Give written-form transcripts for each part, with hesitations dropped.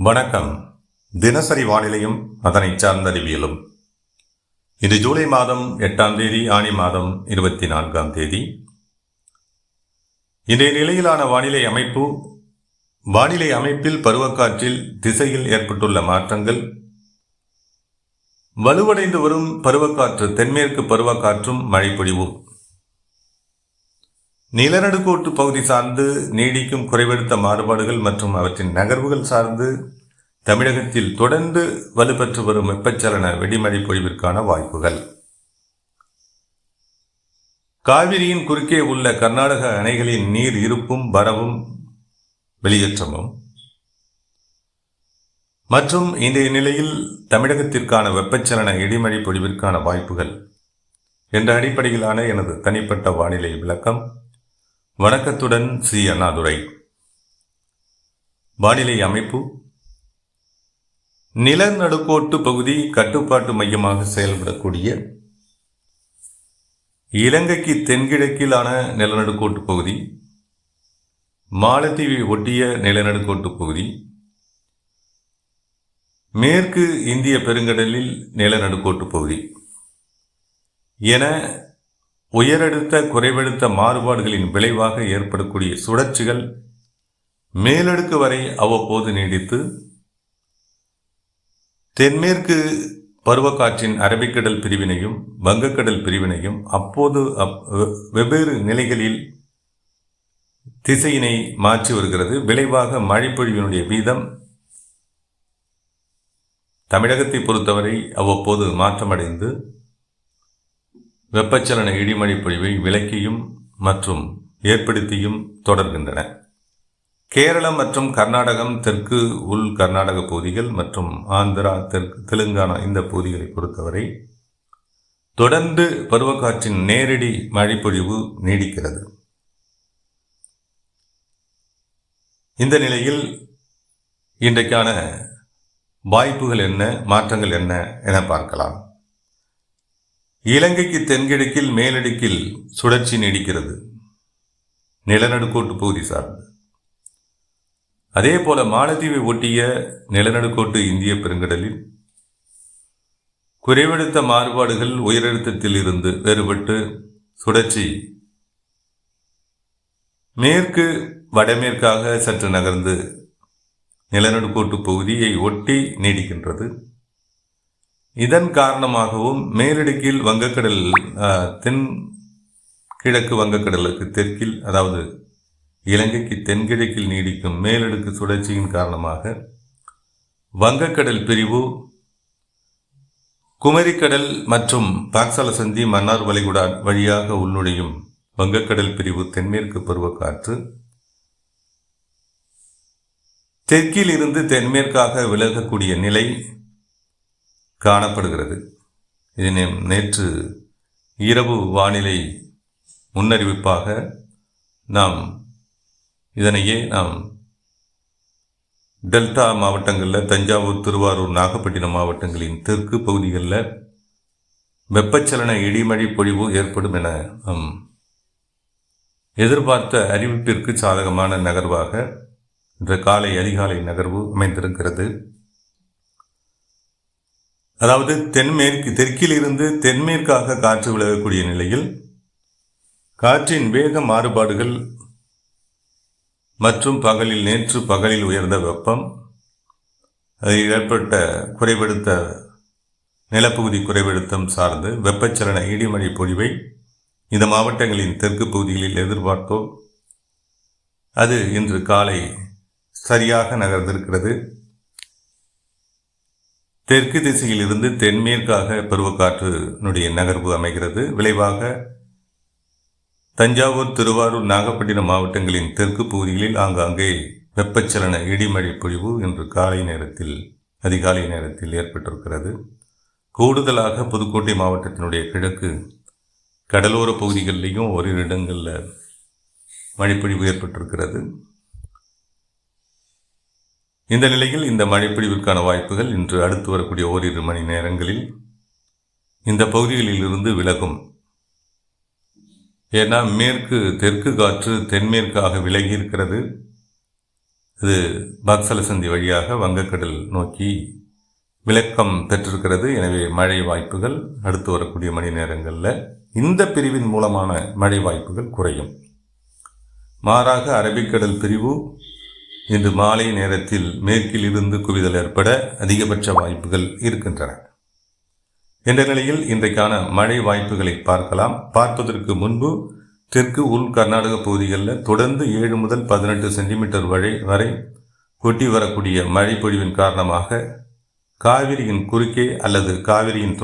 வணக்கம். தினசரி வானிலையும் அதனை சார்ந்த அறிவியலும். இது ஜூலை மாதம் 8ஆம் தேதி, ஆனி மாதம் 24ஆம் தேதி. இன்றைய நிலையிலான வானிலை அமைப்பு. வானிலை அமைப்பில் பருவக்காற்றில் திசையில் ஏற்பட்டுள்ள மாற்றங்கள், வலுவடைந்து வரும் பருவக்காற்று, தென்மேற்கு பருவக்காற்றும் மழைப்பொழிவும், நிலநடுக்கோட்டு பகுதி சார்ந்து நீடிக்கும் குறைவெடுத்த மாறுபாடுகள் மற்றும் அவற்றின் நகர்வுகள் சார்ந்து தமிழகத்தில் தொடர்ந்து வலுப்பெற்று வரும் வெப்பச்சலன வெடிமழை பொழிவிற்கான வாய்ப்புகள். காவிரியின் குறுக்கே உள்ள கர்நாடக அணைகளின் நீர் இருப்பும் வரவும் வெளியேற்றமும் மற்றும் இன்றைய நிலையில் தமிழகத்திற்கான வெப்பச்சலன இடிமழை பொழிவிற்கான வாய்ப்புகள் என்ற அடிப்படையிலான எனது தனிப்பட்ட வானிலை விளக்கம். வணக்கத்துடன் சி. அண்ணாதுரை. வானிலை அமைப்பு. நிலநடுக்கோட்டு பகுதி கட்டுப்பாட்டு மையமாக செயல்படக்கூடிய இலங்கைக்கு தென்கிழக்கிலான நிலநடுக்கோட்டு பகுதி, மாலத்தீவை ஒட்டிய நிலநடுக்கோட்டு பகுதி, மேற்கு இந்திய பெருங்கடலில் நிலநடுக்கோட்டு பகுதி என உயரழுத்த குறைவழுத்த மாறுபாடுகளின் விளைவாக ஏற்படக்கூடிய சுழற்சிகள் மேலடுக்கு வரை அவ்வப்போது நீடித்து தென்மேற்கு பருவக்காற்றின் அரபிக்கடல் பிரிவினையும் வங்கக்கடல் பிரிவினையும் அப்போது வெவ்வேறு நிலைகளில் திசையினை மாற்றி வருகிறது. விளைவாக மழைப்பொழிவினுடைய வீதம் தமிழகத்தை பொறுத்தவரை அவ்வப்போது மாற்றமடைந்து வெப்பச்சலன இடிமழை பொழிவை விலக்கியும் மற்றும் ஏற்படுத்தியும் தொடர்கின்றன. கேரளம் மற்றும் கர்நாடகம், தெற்கு உள் கர்நாடக பகுதிகள் மற்றும் ஆந்திரா, தெலுங்கானா இந்த பகுதிகளை பொறுத்தவரை தொடர்ந்து பருவக்காற்றின் நேரடி மழைப்பொழிவு நீடிக்கிறது. இந்த நிலையில் இன்றைக்கான வாய்ப்புகள் என்ன, மாற்றங்கள் என்ன என பார்க்கலாம். இலங்கைக்கு தென்கிழக்கில் மேலடுக்கில் சுழற்சி நீடிக்கிறது, நிலநடுக்கோட்டு பகுதி சார்ந்து. அதே போல மாலத்தீவை ஒட்டிய நிலநடுக்கோட்டு இந்திய பெருங்கடலில் குறைவழுத்த மாறுபாடுகள் உயரழுத்தத்தில் இருந்து வேறுபட்டு சுழற்சி மேற்கு வடமேற்காக சற்று நகர்ந்து நிலநடுக்கோட்டு பகுதியை ஒட்டி நீடிக்கின்றது. இதன் காரணமாகவும் மேலடுக்கில் வங்கக்கடல், தென் கிழக்கு வங்கக்கடலுக்கு தெற்கில், அதாவது இலங்கைக்கு தென்கிழக்கில் நீடிக்கும் மேலடுக்கு சுழற்சியின் காரணமாக வங்கக்கடல் பிரிவு, குமரிக்கடல் மற்றும் பாக்சலசந்தி மன்னார் வளைகுடா வழியாக உள்நுழையும் வங்கக்கடல் பிரிவு தென்மேற்கு பருவக்காற்று தெற்கில் இருந்து தென்மேற்காக விலகக்கூடிய நிலை காணப்படுகிறது. இதனை நேற்று இரவு வானிலை முன்னறிவிப்பாக நாம் டெல்டா மாவட்டங்களில், தஞ்சாவூர், திருவாரூர், நாகப்பட்டினம் மாவட்டங்களின் தெற்கு பகுதிகளில் வெப்பச்சலன இடிமழை பொழிவு ஏற்படும் என எதிர்பார்த்த அறிவிப்பிற்கு சாதகமான நகர்வாக இன்று காலை அதிகாலை நகர்வு அமைந்திருக்கிறது. அதாவது தெற்கில் இருந்து தென்மேற்காக காற்று விலகக்கூடிய நிலையில் காற்றின் வேக மாறுபாடுகள் மற்றும் நேற்று பகலில் உயர்ந்த வெப்பம், அதில் ஏற்பட்ட குறைவெடுத்த நிலப்பகுதி குறைவெடுத்தம் சார்ந்து வெப்பச்சலன இடிமழை பொழிவை இந்த மாவட்டங்களின் தெற்கு பகுதிகளில் எதிர்பார்த்தோம். அது இன்று காலை சரியாக நகர்ந்திருக்கிறது. தெற்கு திசையில் இருந்து தென்மேற்காக பருவக்காற்றினுடைய நகர்வு அமைகிறது. விளைவாக தஞ்சாவூர், திருவாரூர், நாகப்பட்டினம் மாவட்டங்களின் தெற்கு பகுதிகளில் ஆங்காங்கே வெப்பச்சலன இடிமழை பொழிவு இன்று அதிகாலை நேரத்தில் ஏற்பட்டிருக்கிறது. கூடுதலாக புதுக்கோட்டை மாவட்டத்தினுடைய கிழக்கு கடலோர பகுதிகளிலேயும் ஓரிரு இடங்களில் மழைப்பொழிவு ஏற்பட்டிருக்கிறது. இந்த நிலையில் இந்த மழைப்பொழிவிற்கான வாய்ப்புகள் இன்று அடுத்து வரக்கூடிய ஓரிரு மணி நேரங்களில் இந்த பகுதிகளில் இருந்து விலகும். ஏன்னா தெற்கு காற்று தென்மேற்காக விலகி இருக்கிறது. இது பக்சல சந்தி வழியாக வங்கக்கடல் நோக்கி விலக்கம் பெற்றிருக்கிறது. எனவே மழை வாய்ப்புகள் அடுத்து வரக்கூடிய மணி நேரங்களில் இந்த பிரிவின் மூலமான மழை வாய்ப்புகள் குறையும். மாறாக அரபிக்கடல் பிரிவு இன்று மாலை நேரத்தில் மேற்கில் இருந்து குவிதல் ஏற்பட அதிகபட்ச வாய்ப்புகள் இருக்கின்றன. என்ற நிலையில் இன்றைக்கான மழை வாய்ப்புகளை பார்க்கலாம். பார்ப்பதற்கு முன்பு தெற்கு உள் கர்நாடக பகுதிகளில் தொடர்ந்து 7 முதல் 18 சென்டிமீட்டர் வரை கொட்டி வரக்கூடிய மழை பொழிவின் காரணமாக காவிரியின் குறுக்கே அல்லது காவிரியின்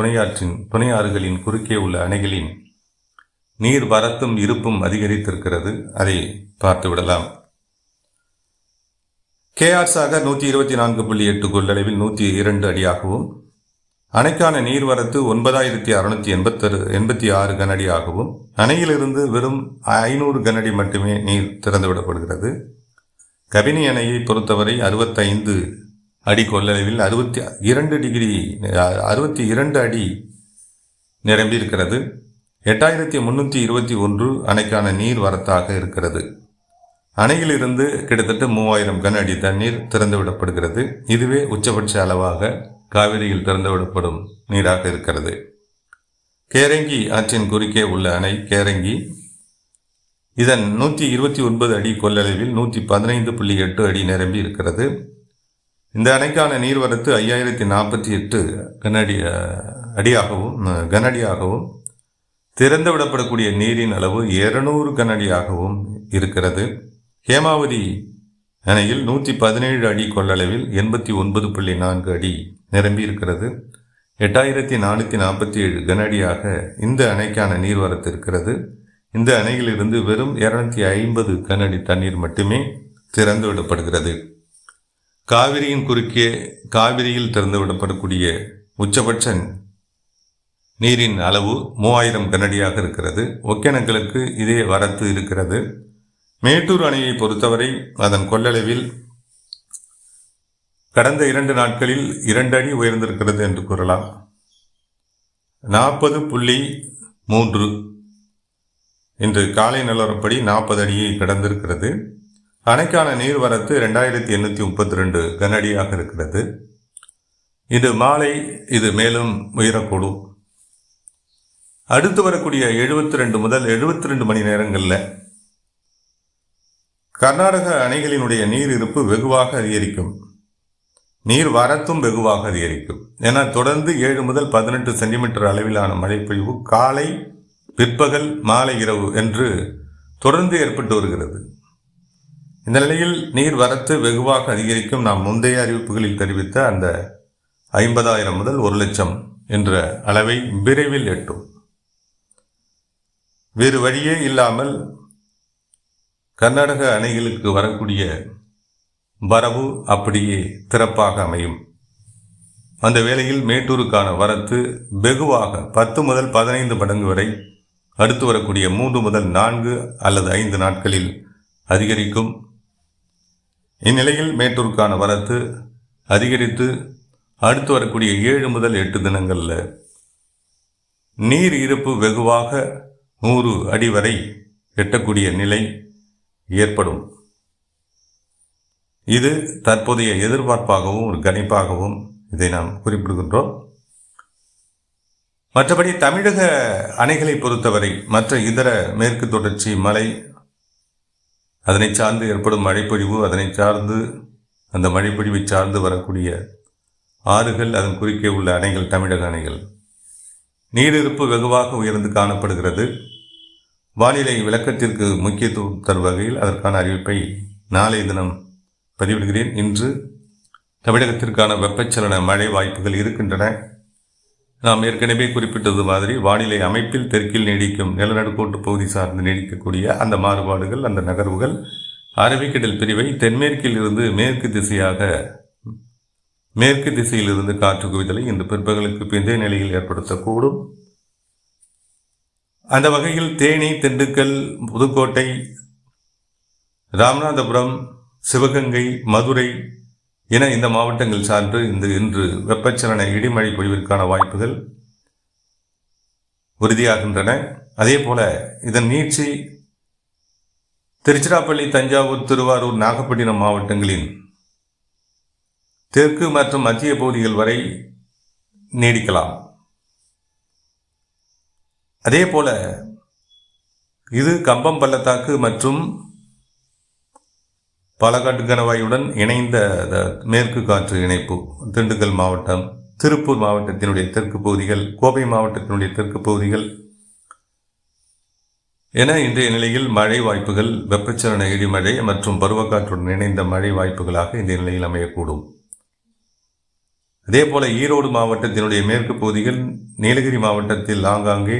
துணையாறுகளின் குறுக்கே உள்ள அணைகளின் நீர் வரத்தும் இருப்பும் அதிகரித்திருக்கிறது. அதை பார்த்து விடலாம். KR சாகர் 124.8 கொள்ளளவில் 102 அடியாகவும், அணைக்கான நீர்வரத்து 9686 கனஅடியாகவும், அணையிலிருந்து வெறும் 500 கனஅடி மட்டுமே நீர் திறந்துவிடப்படுகிறது. கபினி அணையை பொறுத்தவரை 65 அடி கொள்ளளவில் 62 அடி நிரம்பியிருக்கிறது. 8321 அணைக்கான நீர் வரத்தாக இருக்கிறது. அணையிலிருந்து கிட்டத்தட்ட 3000 கன அடி தண்ணீர் திறந்துவிடப்படுகிறது. இதுவே உச்சபட்ச அளவாக காவிரியில் திறந்துவிடப்படும் நீராக இருக்கிறது. கேரங்கி ஆற்றின் குறுக்கே உள்ள அணை கேரங்கி, இதன் 129 அடி கொள்ளளவில் 115.8 அடி நிரம்பி இருக்கிறது. இந்த அணைக்கான நீர்வரத்து 5048 கனஅடியாகவும் திறந்துவிடப்படக்கூடிய நீரின் அளவு 200 கனஅடியாகவும் இருக்கிறது. ஹேமாவதி அணையில் 117 அடி கொள்ளளவில் 89.4 அடி நிரம்பி இருக்கிறது. 8447 கனஅடியாக இந்த அணைக்கான நீர்வரத்து இருக்கிறது. இந்த அணையிலிருந்து வெறும் 250 கனஅடி தண்ணீர் மட்டுமே திறந்துவிடப்படுகிறது. காவிரியின் குறுக்கே காவிரியில் திறந்துவிடப்படக்கூடிய உச்சபட்ச நீரின் அளவு 3000 கனஅடியாக இருக்கிறது. ஒகேனக்கலுக்கு இதே வரத்து இருக்கிறது. மேட்டூர் அணையை பொறுத்தவரை அதன் கொள்ளளவில் கடந்த 2 நாட்களில் 2 அடி உயர்ந்திருக்கிறது என்று கூறலாம். 40.3 இன்று காலை நிலவரப்படி 40 அடியை கடந்திருக்கிறது. அணைக்கான நீர்வரத்து 2832 கனஅடியாக இருக்கிறது. இது மாலை இது மேலும் உயரக்கூடும். அடுத்து வரக்கூடிய 72 முதல் 72 மணி நேரங்களில் கர்நாடக அணைகளினுடைய நீர் இருப்பு வெகுவாக அதிகரிக்கும். நீர் வரத்தும் வெகுவாக அதிகரிக்கும். ஏன்னா தொடர்ந்து 7 முதல் 18 சென்டிமீட்டர் அளவிலான மழைப்பொழிவு காலை, பிற்பகல், மாலை, இரவு என்று தொடர்ந்து ஏற்பட்டு வருகிறது. இந்த நிலையில் நீர் வரத்து வெகுவாக அதிகரிக்கும். நாம் முந்தைய அறிவிப்புகளில் தெரிவித்த அந்த 50,000 முதல் 1,00,000 என்ற அளவை விரைவில் எட்டும். வேறு வழியே இல்லாமல் கர்நாடக அணைகளுக்கு வரக்கூடிய வரவு அப்படியே திறப்பாக அமையும். அந்த வேளையில் மேட்டூருக்கான வரத்து வெகுவாக 10 முதல் 15 மடங்கு வரை அடுத்து வரக்கூடிய 3 முதல் 4 அல்லது 5 நாட்களில் அதிகரிக்கும். இந்நிலையில் மேட்டூருக்கான வரத்து அதிகரித்து அடுத்து வரக்கூடிய 7 முதல் 8 தினங்களில் நீர் இருப்பு வெகுவாக 100 அடி வரை எட்டக்கூடிய நிலை ஏற்படும். இது தற்போதைய எதிர்பார்ப்பாகவும் ஒரு கணிப்பாகவும் இதை நாம் குறிப்பிடுகின்றோம். மற்றபடி தமிழக அணைகளை பொறுத்தவரை மற்ற இதர மேற்கு தொடர்ச்சி மலை, அதனை சார்ந்து ஏற்படும் மழைப்பொழிவு, அதனை சார்ந்து அந்த மழைப்பொழிவை சார்ந்து வரக்கூடிய ஆறுகள், அதன் குறுக்கே உள்ள அணைகள், தமிழக அணைகள் நீரிருப்பு வெகுவாக உயர்ந்து காணப்படுகிறது. வானிலை விளக்கத்திற்கு முக்கியத்துவம் தரும் வகையில் அதற்கான அறிவிப்பை நாளைய தினம் பதிவிடுகிறேன். இன்று தமிழகத்திற்கான வெப்பச்சலன மழை வாய்ப்புகள் இருக்கின்றன. நாம் ஏற்கனவே குறிப்பிட்டது மாதிரி வானிலை அமைப்பில் தெற்கில் நீடிக்கும் நிலநடுக்கோட்டு பகுதி சார்ந்து நீடிக்கக்கூடிய அந்த மாறுபாடுகள், அந்த நகர்வுகள் அரபிக்கடல் பிரிவை தென்மேற்கில் இருந்து மேற்கு திசையிலிருந்து காற்று குவிதலை இன்று பிற்பகலுக்கு பிந்தைய நிலையில் ஏற்படுத்தக்கூடும். அந்த வகையில் தேனி, திண்டுக்கல், புதுக்கோட்டை, ராமநாதபுரம், சிவகங்கை, மதுரை என இந்த மாவட்டங்கள் சார்ந்து இன்று வெப்பச்சலன இடிமழை பொழிவிற்கான வாய்ப்புகள் உறுதியாகின்றன. அதே போல இதன் நீட்சி திருச்சிராப்பள்ளி, தஞ்சாவூர், திருவாரூர், நாகப்பட்டினம் மாவட்டங்களின் தெற்கு மற்றும் மத்திய பகுதிகள் வரை நீடிக்கலாம். அதே போல இது கம்பம் பள்ளத்தாக்கு மற்றும் பாலக்காட்டு கணவாயுடன் இணைந்த மேற்கு காற்று இணைப்பு திண்டுக்கல் மாவட்டம், திருப்பூர் மாவட்டத்தினுடைய தெற்கு பகுதிகள், கோவை மாவட்டத்தினுடைய தெற்கு பகுதிகள் என இன்றைய நிலையில் மழை வாய்ப்புகள் வெப்பச்சலன இடிமழை மற்றும் பருவக்காற்றுடன் இணைந்த மழை வாய்ப்புகளாக இன்றைய நிலையில் அமையக்கூடும். அதே போல ஈரோடு மாவட்டத்தினுடைய மேற்கு பகுதிகள், நீலகிரி மாவட்டத்தில் ஆங்காங்கே,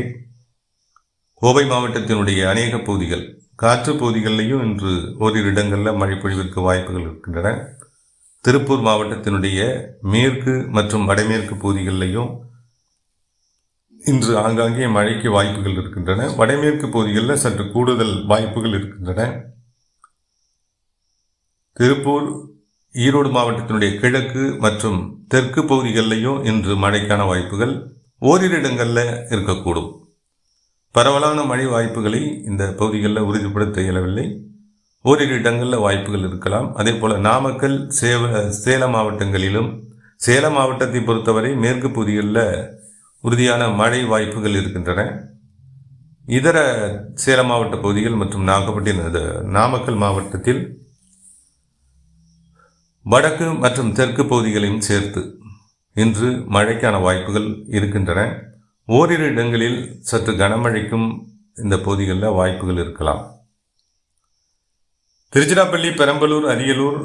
கோவை மாவட்டத்தினுடைய அநேக பகுதிகள், காற்று பகுதிகளிலையும் இன்று ஓரிரு இடங்களில் மழை பொழிவிற்கு வாய்ப்புகள் இருக்கின்றன. திருப்பூர் மாவட்டத்தினுடைய மேற்கு மற்றும் வடமேற்கு பகுதிகளிலையும் இன்று ஆங்காங்கே மழைக்கு வாய்ப்புகள் இருக்கின்றன. வடமேற்கு பகுதிகளில் சற்று கூடுதல் வாய்ப்புகள் இருக்கின்றன. திருப்பூர், ஈரோடு மாவட்டத்தினுடைய கிழக்கு மற்றும் தெற்கு பகுதிகளிலையும் இன்று மழைக்கான வாய்ப்புகள் ஓரிரு இடங்களில் இருக்கக்கூடும். பரவலான மழை வாய்ப்புகளை இந்த பகுதிகளில் உறுதிப்படுத்த இயலவில்லை. ஓரிரு இடங்களில் வாய்ப்புகள் இருக்கலாம். அதே போல் நாமக்கல், சேலம் மாவட்டங்களிலும், சேலம் மாவட்டத்தை பொறுத்தவரை மேற்கு பகுதிகளில் உறுதியான மழை வாய்ப்புகள் இருக்கின்றன. இதர சேலம் மாவட்ட பகுதிகள் மற்றும் நாமக்கல் மாவட்டத்தில் வடக்கு மற்றும் தெற்கு பகுதிகளையும் சேர்த்து இன்று மழைக்கான வாய்ப்புகள் இருக்கின்றன. ஓரிரு இடங்களில் சற்று கனமழைக்கும் இந்த பகுதிகளில் வாய்ப்புகள் இருக்கலாம். திருச்சிராப்பள்ளி, பெரம்பலூர், அரியலூர்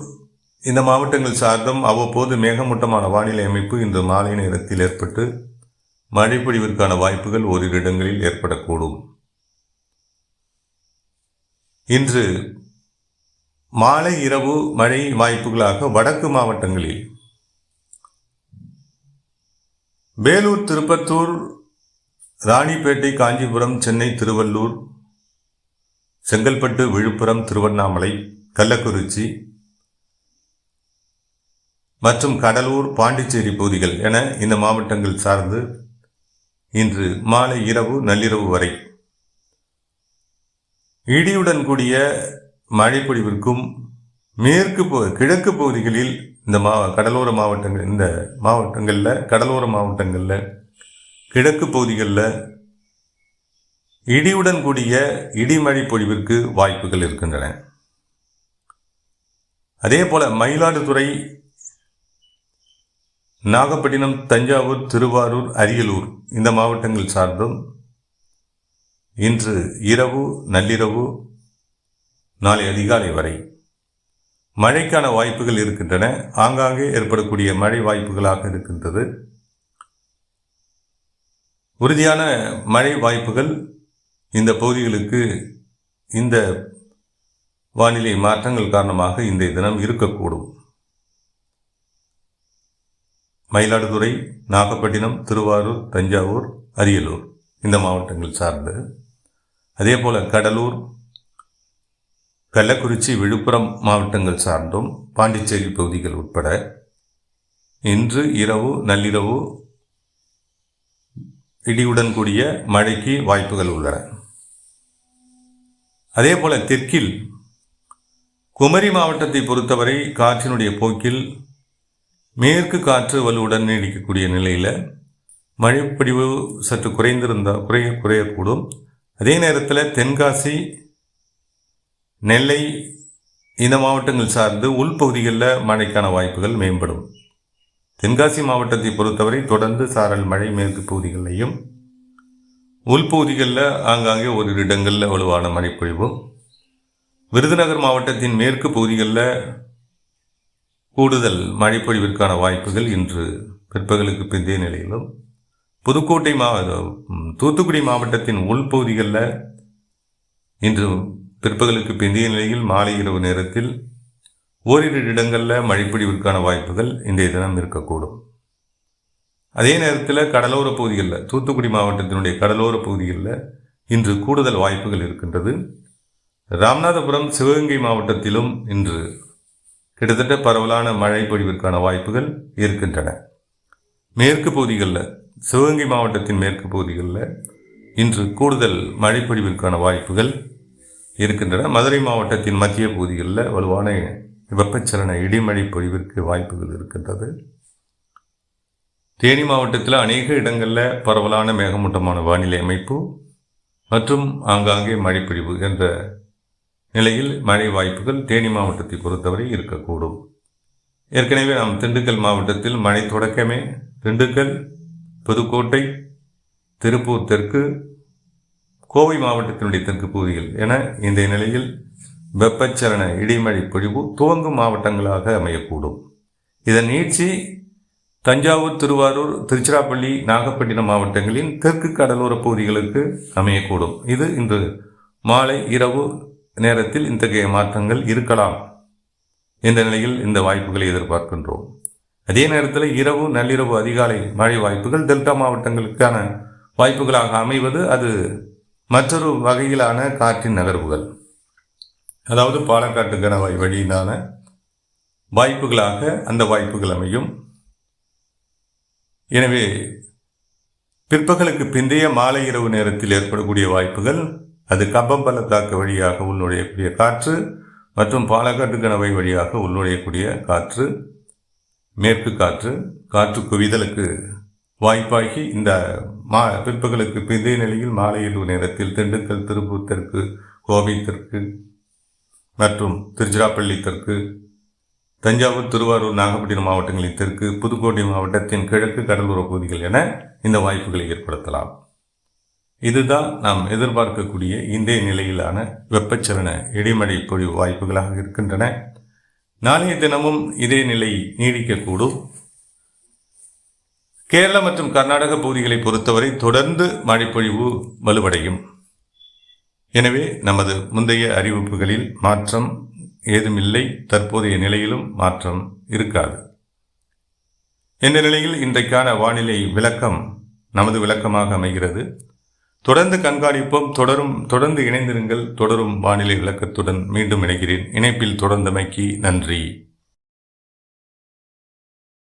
இந்த மாவட்டங்கள் சார்ந்தும் அவ்வப்போது மேகமூட்டமான வானிலை அமைப்பு இன்று மாலை நேரத்தில் ஏற்பட்டு மழை பொழிவிற்கான வாய்ப்புகள் ஓரிரு இடங்களில் ஏற்படக்கூடும். இன்று மாலை இரவு மழை வாய்ப்புகளாக வடக்கு மாவட்டங்களில் வேலூர், திருப்பத்தூர், ராணிப்பேட்டை, காஞ்சிபுரம், சென்னை, திருவள்ளூர், செங்கல்பட்டு, விழுப்புரம், திருவண்ணாமலை, கள்ளக்குறிச்சி மற்றும் கடலூர், பாண்டிச்சேரி பகுதிகள் என இந்த மாவட்டங்கள் சார்ந்து இன்று மாலை இரவு நள்ளிரவு வரை இடியுடன் கூடிய மழை பொழிவிற்கும் கிழக்கு பகுதிகளில் இந்த கடலோர மாவட்டங்களில் கடலோர மாவட்டங்களில் கிழக்கு பகுதிகளில் இடியுடன் கூடிய இடிமழை பொழிவிற்கு வாய்ப்புகள் இருக்கின்றன. அதே போல மயிலாடுதுறை, நாகப்பட்டினம், தஞ்சாவூர், திருவாரூர், அரியலூர் இந்த மாவட்டங்கள் சார்ந்தும் இன்று இரவு நள்ளிரவு நாளை அதிகாலை வரை மழைக்கான வாய்ப்புகள் இருக்கின்றன. ஆங்காங்கே ஏற்படக்கூடிய மழை வாய்ப்புகளாக இருக்கின்றது. உறுதியான மழை வாய்ப்புகள் இந்த பகுதிகளுக்கு இந்த வானிலை மாற்றங்கள் காரணமாக இன்றைய தினம் இருக்கக்கூடும். மயிலாடுதுறை, நாகப்பட்டினம், திருவாரூர், தஞ்சாவூர், அரியலூர் இந்த மாவட்டங்கள் சார்ந்து, அதே போல கடலூர், கள்ளக்குறிச்சி, விழுப்புரம் மாவட்டங்கள் சார்ந்தும் பாண்டிச்சேரி பகுதிகள் உட்பட இன்று இரவு நள்ளிரவு இடியுடன் கூடிய மழைக்கு வாய்ப்புகள் உள்ளன. அதே போல தெற்கில் குமரி மாவட்டத்தை பொறுத்தவரை காற்றினுடைய போக்கில் மேற்கு காற்று வலுவுடன் நீடிக்கக்கூடிய நிலையில் மழைப்பொழிவு சற்று குறையக்கூடும். அதே நேரத்தில் தென்காசி, நெல்லை இந்த மாவட்டங்கள் சார்ந்து உள்பகுதிகளில் மழைக்கான வாய்ப்புகள் மேம்படும். தென்காசி மாவட்டத்தை பொறுத்தவரை தொடர்ந்து சாரல் மழை மேற்கு பகுதிகளிலையும் உள்பகுதிகளில் ஆங்காங்கே ஓரிரு இடங்களில் வலுவான மழைப்பொழிவும், விருதுநகர் மாவட்டத்தின் மேற்கு பகுதிகளில் கூடுதல் மழைப்பொழிவிற்கான வாய்ப்புகள் இன்று பிற்பகலுக்கு பிந்தைய நிலையிலும், புதுக்கோட்டை தூத்துக்குடி மாவட்டத்தின் உள்பகுதிகளில் இன்று பிற்பகலுக்கு பிந்தைய நிலையில் மாலை இரவு நேரத்தில் ஓரிரு இடங்களில் மழைப்பொழிவிற்கான வாய்ப்புகள் இன்றைய தினம் இருக்கக்கூடும். அதே நேரத்தில் கடலோர பகுதிகளில், தூத்துக்குடி மாவட்டத்தினுடைய கடலோர பகுதிகளில் இன்று கூடுதல் வாய்ப்புகள் இருக்கின்றது. ராமநாதபுரம், சிவகங்கை மாவட்டத்திலும் இன்று கிட்டத்தட்ட பரவலான மழை பொழிவிற்கான வாய்ப்புகள் இருக்கின்றன. மேற்கு பகுதிகளில், சிவகங்கை மாவட்டத்தின் மேற்கு பகுதிகளில் இன்று கூடுதல் மழை பொழிவிற்கான வாய்ப்புகள் இருக்கின்றன. மதுரை மாவட்டத்தின் மத்திய பகுதிகளில் வலுவான வெப்பச்சலன இடிமழை பொழிவிற்கு வாய்ப்புகள் இருக்கின்றது. தேனி மாவட்டத்தில் அநேக இடங்களில் பரவலான மேகமூட்டமான வானிலை அமைப்பு மற்றும் ஆங்காங்கே மழைப்பொழிவு என்ற நிலையில் மழை வாய்ப்புகள் தேனி மாவட்டத்தை பொறுத்தவரை இருக்கக்கூடும். ஏற்கனவே நாம் திண்டுக்கல் மாவட்டத்தில் மழை தொடக்கமே திண்டுக்கல், புதுக்கோட்டை, திருப்பூர் தெற்கு, கோவை மாவட்டத்தினுடைய தெற்கு பகுதிகள் என இந்த நிலையில் வெப்பச்சலன இடிமழை பொழிவு துவங்கும் மாவட்டங்களாக அமையக்கூடும். இதன் நீட்சி தஞ்சாவூர், திருவாரூர், திருச்சிராப்பள்ளி, நாகப்பட்டினம் மாவட்டங்களின் தெற்கு கடலோர பகுதிகளுக்கு அமையக்கூடும். இது இன்று மாலை இரவு நேரத்தில் இத்தகைய மாற்றங்கள் இருக்கலாம் என்ற நிலையில் இந்த வாய்ப்புகளை எதிர்பார்க்கின்றோம். அதே நேரத்தில் இரவு, நள்ளிரவு, அதிகாலை மழை வாய்ப்புகள் டெல்டா மாவட்டங்களுக்கான வாய்ப்புகளாக அமைவது அது மற்றொரு வகையிலான காற்றின் நகர்வுகள், அதாவது பாலக்காட்டு கணவாய் வழியிலான வாய்ப்புகளாக அந்த வாய்ப்புகள் அமையும். எனவே பிற்பகலுக்கு பிந்தைய மாலை இரவு நேரத்தில் ஏற்படக்கூடிய வாய்ப்புகள் அது கம்பம் பள்ளத்தாக்கு வழியாக உள்நுழையக்கூடிய காற்று மற்றும் பாலக்காட்டு கணவாய் வழியாக உள்நுழையக்கூடிய காற்று, மேற்கு காற்று, காற்று குவிதலுக்கு வாய்ப்பாகி இந்த பிற்பகலுக்கு பிந்தைய நிலையில் மாலை இரவு நேரத்தில் திண்டுக்கல், திருப்பூர் தெற்கு, கோவை தெற்கு மற்றும் திருச்சிராப்பள்ளி தெற்கு, தஞ்சாவூர், திருவாரூர், நாகப்பட்டினம் மாவட்டங்களின் தெற்கு, புதுக்கோட்டை மாவட்டத்தின் கிழக்கு கடலோர பகுதிகள் என இந்த வாய்ப்புகளை ஏற்படுத்தலாம். இதுதான் நாம் எதிர்பார்க்கக்கூடிய இன்றைய நிலையிலான வெப்பச்சலன இடிமழை பொழிவு வாய்ப்புகளாக இருக்கின்றன. நாளைய தினமும் இதே நிலை நீடிக்கக்கூடும். கேரளா மற்றும் கர்நாடக பகுதிகளை பொறுத்தவரை தொடர்ந்து மழைப்பொழிவு வலுவடையும். எனவே நமது முந்தைய அறிவிப்புகளில் மாற்றம் ஏதுமில்லை. தற்போதைய நிலையிலும் மாற்றம் இருக்காது. இந்த நிலையில் இன்றைக்கான வானிலை விளக்கம் நமது விளக்கமாக அமைகிறது. தொடர்ந்து கண்காணிப்போம். தொடர்ந்து இணைந்திருங்கள். தொடரும் வானிலை விளக்கத்துடன் மீண்டும் இணைகிறேன். இணைப்பில் தொடர்ந்தமைக்கு நன்றி.